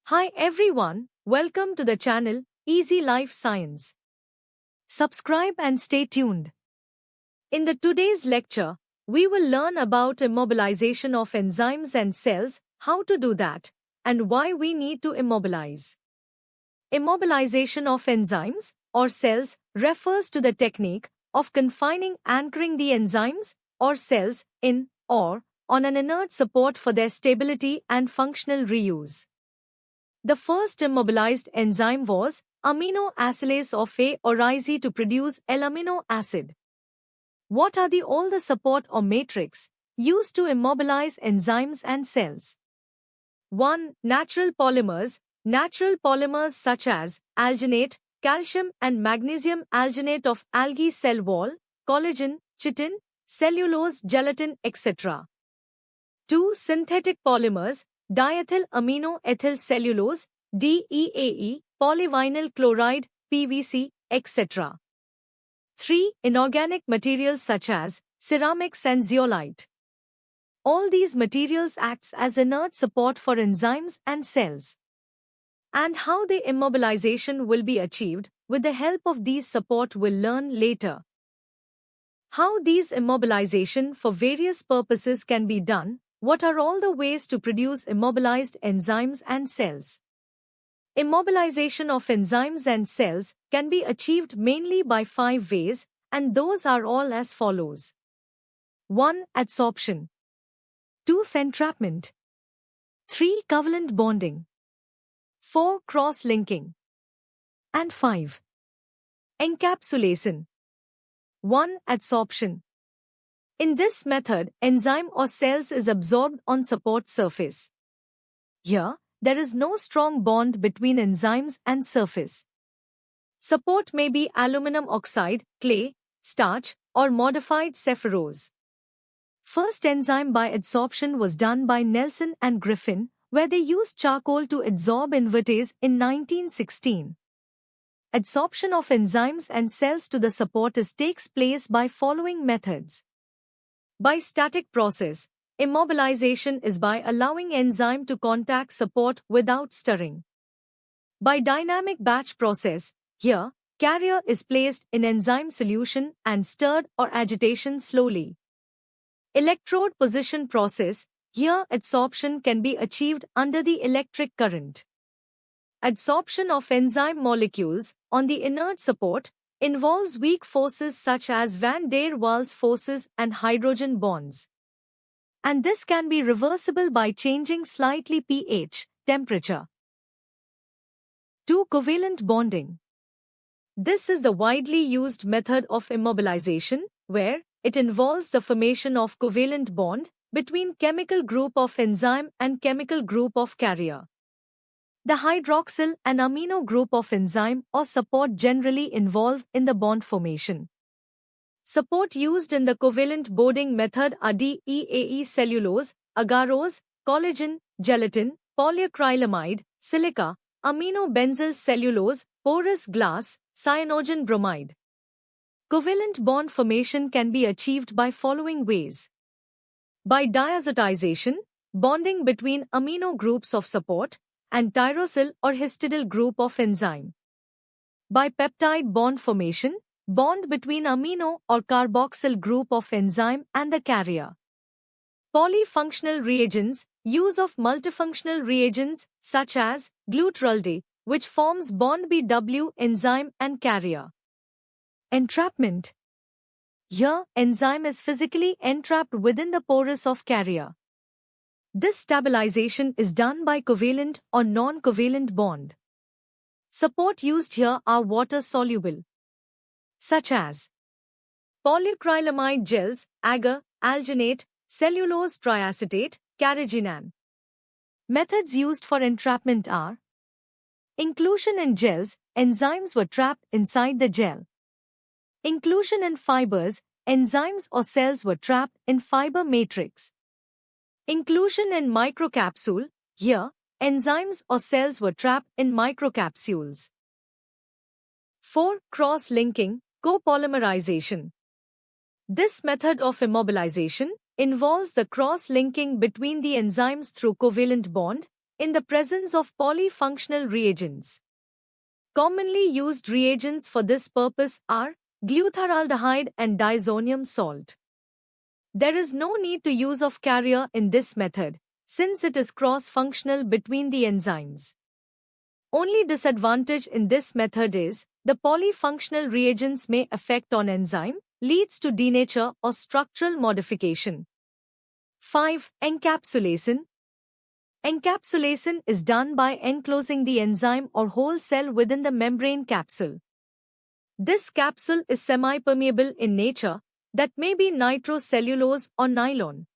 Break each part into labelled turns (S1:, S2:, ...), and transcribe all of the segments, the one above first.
S1: Hi everyone, welcome to the channel Easy Life Science. Subscribe and stay tuned. In the today's lecture, we will learn about immobilization of enzymes and cells, how to do that, and why we need to immobilize. Immobilization of enzymes or cells refers to the technique of confining anchoring the enzymes or cells in or on an inert support for their stability and functional reuse. The first immobilized enzyme was amino acylase of A or IZ to produce L-amino acid. What are all the support or matrix used to immobilize enzymes and cells? 1. Natural polymers. Natural polymers such as alginate, calcium and magnesium alginate of algae cell wall, collagen, chitin, cellulose, gelatin, etc. 2. Synthetic polymers. Diethyl amino ethyl cellulose, DEAE, polyvinyl chloride, PVC, etc. 3. Inorganic materials such as ceramics and zeolite. All these materials acts as inert support for enzymes and cells. And how the immobilization will be achieved with the help of these support we'll learn later. How these immobilization for various purposes can be done. What are all the ways to produce immobilized enzymes and cells? Immobilization of enzymes and cells can be achieved mainly by 5 ways, and those are all as follows. 1. Adsorption. 2. Entrapment. 3. Covalent bonding. 4. Cross-linking. And 5. Encapsulation. 1. Adsorption. In this method, enzyme or cells is absorbed on support surface. Here, there is no strong bond between enzymes and surface. Support may be aluminum oxide, clay, starch, or modified saccharose. First enzyme by adsorption was done by Nelson and Griffin, where they used charcoal to adsorb invertase in 1916. Adsorption of enzymes and cells to the support takes place by following methods. By static process, immobilization is by allowing enzyme to contact support without stirring. By dynamic batch process, here, carrier is placed in enzyme solution and stirred or agitation slowly. Electrode position process, here adsorption can be achieved under the electric current. Adsorption of enzyme molecules on the inert support involves weak forces such as van der Waals forces and hydrogen bonds. And this can be reversible by changing slightly pH, temperature. 2. Covalent bonding. This is the widely used method of immobilization, where it involves the formation of covalent bond between chemical group of enzyme and chemical group of carrier. The hydroxyl and amino group of enzyme or support generally involve in the bond formation. Support used in the covalent bonding method are DEAE cellulose, agarose, collagen, gelatin, polyacrylamide, silica, amino-benzyl cellulose, porous glass, cyanogen bromide. Covalent bond formation can be achieved by following ways. By diazotization, bonding between amino groups of support, and tyrosyl or histidyl group of enzyme. By peptide bond formation, bond between amino or carboxyl group of enzyme and the carrier. Polyfunctional reagents, use of multifunctional reagents such as glutaraldehyde, which forms bond BW enzyme and carrier. Entrapment. Here, enzyme is physically entrapped within the porus of carrier. This stabilization is done by covalent or non-covalent bond. Support used here are water-soluble, such as polyacrylamide gels, agar, alginate, cellulose triacetate, carrageenan. Methods used for entrapment are inclusion in gels, enzymes were trapped inside the gel. Inclusion in fibers, enzymes or cells were trapped in fiber matrix. Inclusion in microcapsule, here, enzymes or cells were trapped in microcapsules. 4. Cross-linking, copolymerization. This method of immobilization involves the cross-linking between the enzymes through covalent bond, in the presence of polyfunctional reagents. Commonly used reagents for this purpose are glutharaldehyde and diazonium salt. There is no need to use of carrier in this method, since it is cross-functional between the enzymes. Only disadvantage in this method is, the polyfunctional reagents may affect on enzyme, leads to denature or structural modification. 5. Encapsulation. Encapsulation is done by enclosing the enzyme or whole cell within the membrane capsule. This capsule is semi-permeable in nature, that may be nitrocellulose or nylon.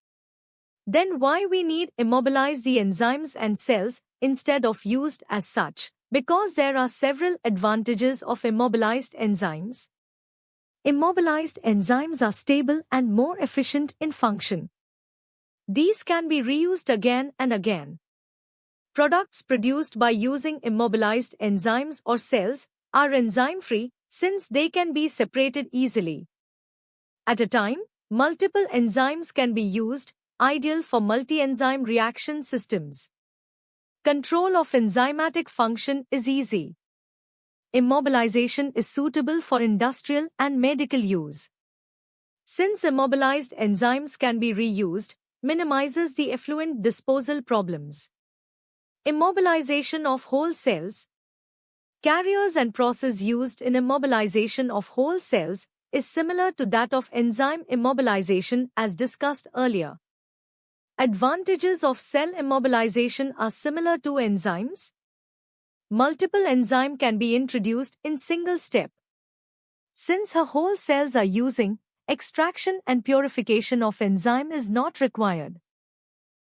S1: Then why we need immobilize the enzymes and cells instead of used as such? Because there are several advantages of immobilized enzymes. Immobilized enzymes are stable and more efficient in function. These can be reused again and again. Products produced by using immobilized enzymes or cells are enzyme-free since they can be separated easily. At a time, multiple enzymes can be used, ideal for multi-enzyme reaction systems. Control of enzymatic function is easy. Immobilization is suitable for industrial and medical use. Since immobilized enzymes can be reused, minimizes the effluent disposal problems. Immobilization of whole cells. Carriers and process used in immobilization of whole cells is similar to that of enzyme immobilization as discussed earlier. Advantages of cell immobilization are similar to enzymes. Multiple enzyme can be introduced in single step. Since her whole cells are using, extraction and purification of enzyme is not required.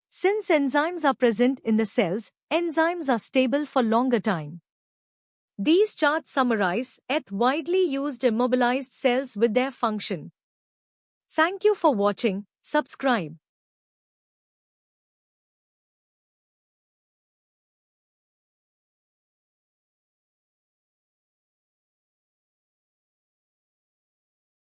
S1: Since enzymes are present in the cells, enzymes are stable for longer time. These charts summarize widely used immobilized cells with their function. Thank you for watching. Subscribe.